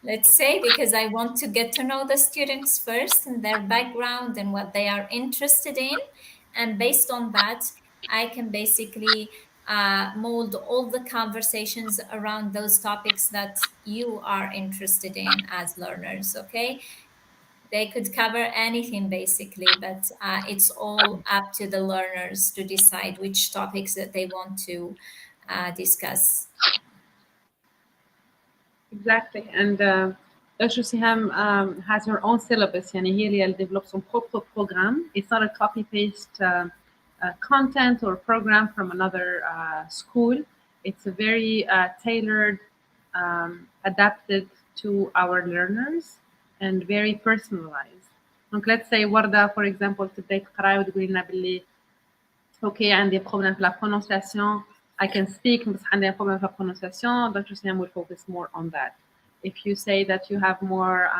Speaker 2: let's say, because I want to get to know the students first and their background and what they are interested in. And based on that, I can basically mold all the conversations around those topics that you are interested in as learners, okay? They could cover anything basically, but it's all up to the learners to decide which topics that they want to discuss.
Speaker 1: Exactly. And Dr. Siham has her own syllabus. يعني هي اللي develop son propre programme. It's not a copy-paste content or program from another school. It's a very tailored, adapted to our learners and very personalized. Donc let's say وردة for example تبدأي تقرأي وتقولي لنا باللي اوكي عندي بروبلم في لا pronunciation. I can speak بس عندي problem في la pronunciation. Dr. Sam will focus more on that. If you say that you have more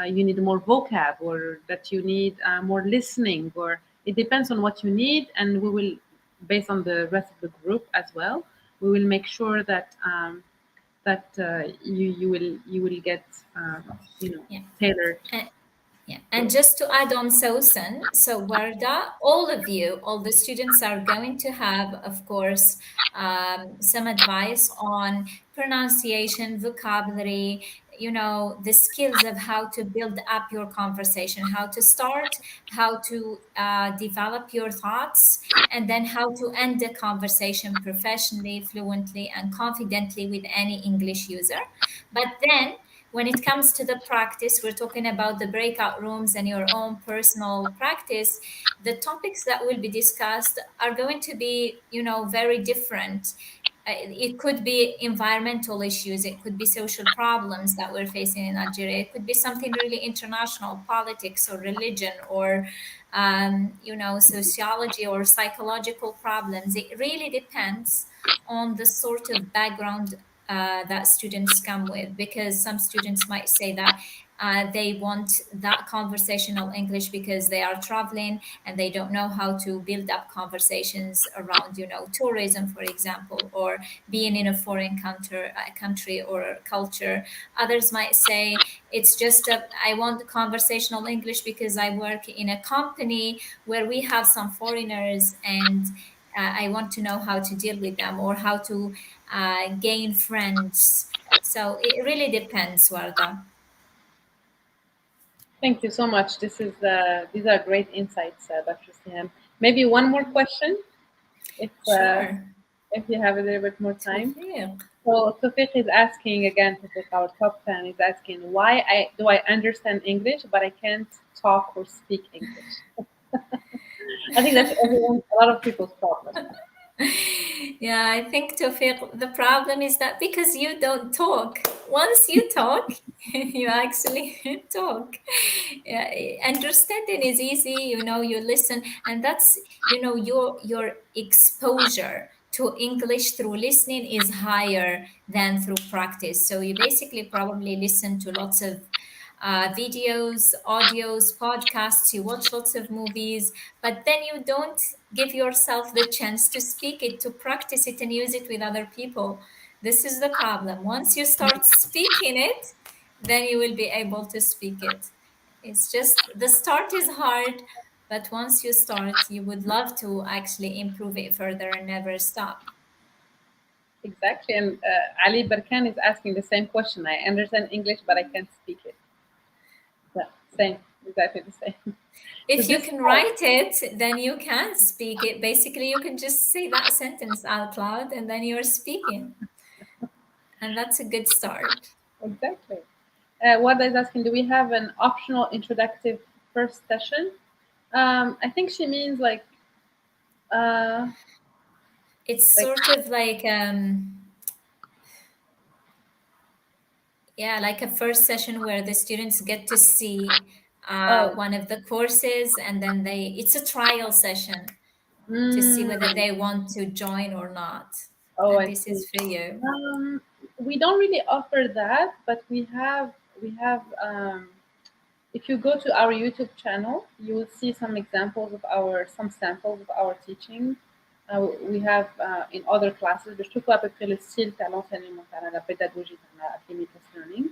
Speaker 1: you need more vocab, or that you need more listening, or it depends on what you need, and we will, based on the rest of the group as well, we will make sure that you will get
Speaker 2: Yeah.
Speaker 1: tailored.
Speaker 2: Yeah, and just to add on, Sosan, so Warda, all of you, all the students are going to have, of course, some advice on pronunciation, vocabulary, the skills of how to build up your conversation, how to start, how to develop your thoughts, and then how to end the conversation professionally, fluently, and confidently with any English user. But then when it comes to the practice, we're talking about the breakout rooms and your own personal practice. The topics that will be discussed are going to be, very different. It could be environmental issues, it could be social problems that we're facing in Algeria, it could be something really international, politics or religion, or sociology or psychological problems. It really depends on the sort of background that students come with, because some students might say that they want that conversational English because they are traveling and they don't know how to build up conversations around, tourism, for example, or being in a foreign country or culture. Others might say it's just I want conversational English because I work in a company where we have some foreigners, and I want to know how to deal with them or how to gain friends. So it really depends, Warda.
Speaker 1: Thank you so much. These are great insights, Dr. Siham. Maybe one more question, if uh,
Speaker 2: Sure.
Speaker 1: if you have a little bit more time.
Speaker 2: توفيق.
Speaker 1: So Tawfiq is asking again, Tawfiq, our top fan, is asking why I understand English but I can't talk or speak English. I think that's a lot of people's problem.
Speaker 2: Yeah, I think Tawfiq, the problem is that because you don't talk, once you talk, you actually talk. Yeah, understanding is easy, you listen, and that's, your exposure to English through listening is higher than through practice. So you basically probably listen to lots of videos, audios, podcasts, you watch lots of movies, but then you don't give yourself the chance to speak it, to practice it, and use it with other people. This is the problem. Once you start speaking it, then you will be able to speak it. It's just the start is hard, but once you start, you would love to actually improve it further and never stop.
Speaker 1: Exactly, and Ali Barkan is asking the same question. I understand English but I can't speak it. Yeah, same, exactly the same. So
Speaker 2: If you
Speaker 1: this
Speaker 2: can write it, then you can speak it. Basically, you can just say that sentence out loud and then you're speaking. And that's a good start.
Speaker 1: exactly. Warda is asking, do we have an optional introductive first session? I think she means uh,
Speaker 2: It's
Speaker 1: like
Speaker 2: sort of like, yeah, like a first session where the students get to see
Speaker 1: oh,
Speaker 2: one of the courses, and then it's a trial session to see whether
Speaker 1: mm,
Speaker 2: they want to join or not.
Speaker 1: oh,
Speaker 2: And
Speaker 1: I
Speaker 2: this
Speaker 1: see.
Speaker 2: is for you.
Speaker 1: We don't really offer that, but we have. If you go to our YouTube channel, you will see some examples of some samples of our teaching. We have in other classes باش تشوفوا à peu près le style تاع l'enseignement تاعنا la pédagogie تاعنا at limitless learning.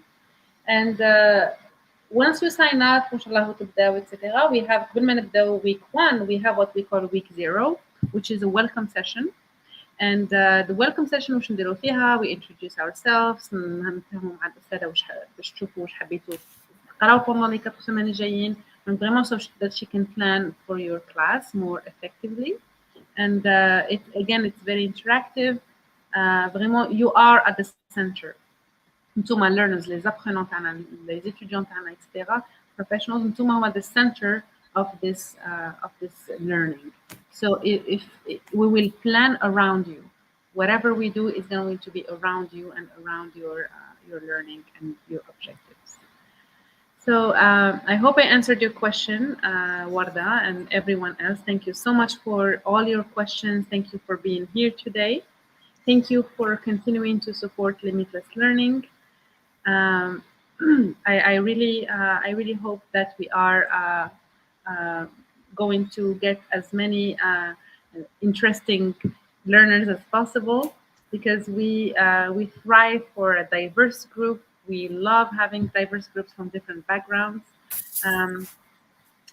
Speaker 1: And once you sign up وإن شاء الله وتبداو etc. We have قبل ما نبداو week 1 we have what we call week 0, which is a welcome session. And the welcome session واش نديرو فيها we introduce ourselves نفهموا مع الأستاذة باش تشوفوا واش حبيتوا تقراو pendant les 4 semaines الجايين and vraiment so that she can plan for your class more effectively. And it's very interactive. Vraiment you are at the center. نتوما learners les apprenants تاعنا les étudiants تاعنا etc. professionals نتوما هما the center of this learning. So if we will plan around you, whatever we do is going to be around you and around your learning and your objectives. So I hope I answered your question, Warda, and everyone else. Thank you so much for all your questions. Thank you for being here today. Thank you for continuing to support Limitless Learning. Um, I really hope that we are going to get as many interesting learners as possible, because we thrive for a diverse group. We love having diverse groups from different backgrounds. Um,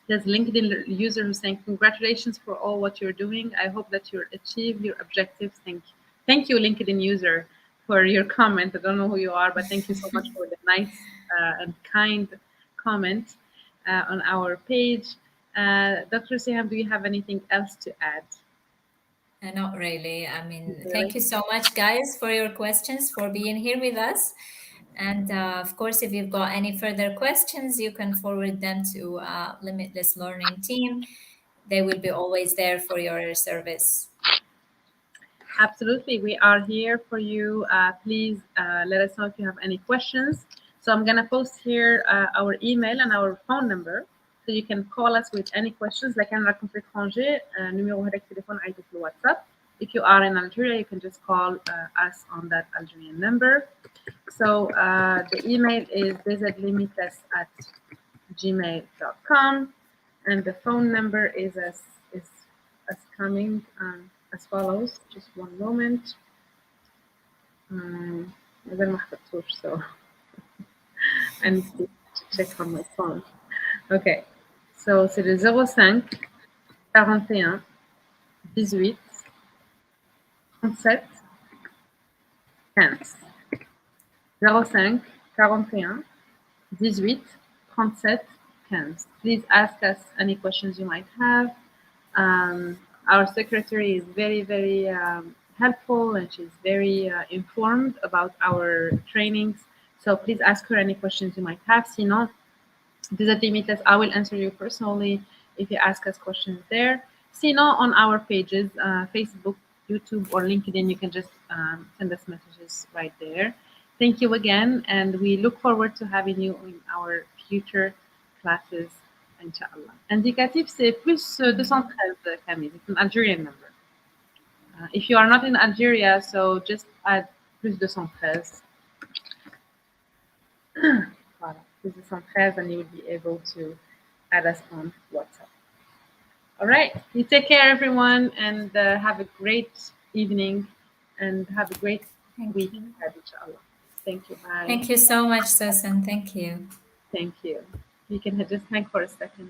Speaker 1: there's a LinkedIn user who's saying, congratulations for all what you're doing. I hope that you achieve your objectives. Thank you, LinkedIn user, for your comment. I don't know who you are, but thank you so much for the nice and kind comment on our page. Dr. Siham, do you have anything else to add?
Speaker 2: Not really. I mean, thank
Speaker 1: Really?
Speaker 2: you so much, guys, for your questions, for being here with us. And of course, if you've got any further questions, you can forward them to Limitless Learning team. They will be always there for your service.
Speaker 1: Absolutely. We are here for you. Please let us know if you have any questions. So I'm going to post here our email and our phone number. So you can call us with any questions. Like أنا راكم في étranger, numéro هذاك التليفون عيطوا في الواتساب. If you are in Algeria, you can just call us on that Algerian number. So the email is vizitlimitless@gmail.com, and the phone number is as coming as follows. Just one moment. مازال ما حطيتوش, so I need to check on my phone. Okay, so c'est le 05 41 18 37 15. 05 41 18 37 applicants. Please ask us any questions you might have. Um, our secretary is very, very helpful and she's very informed about our trainings. So please ask her any questions you might have. Sinon, visit the meet us. I will answer you personally if you ask us questions there. Sinon, on our pages, Facebook, YouTube, or LinkedIn, you can just send us messages right there. Thank you again, and we look forward to having you in our future classes, inshallah. Indicatif, c'est plus 213, Camille. It's an Algerian number. If you are not in Algeria, so just add plus 213. Voilà, plus 213, and you will be able to add us on WhatsApp. All right. You take care, everyone, and have a great evening and have a great
Speaker 2: Thank
Speaker 1: week
Speaker 2: you.
Speaker 1: ahead, inshallah. Thank you. Bye.
Speaker 2: Thank you so much, Susan. Thank you.
Speaker 1: Thank you. You can just hang for a second.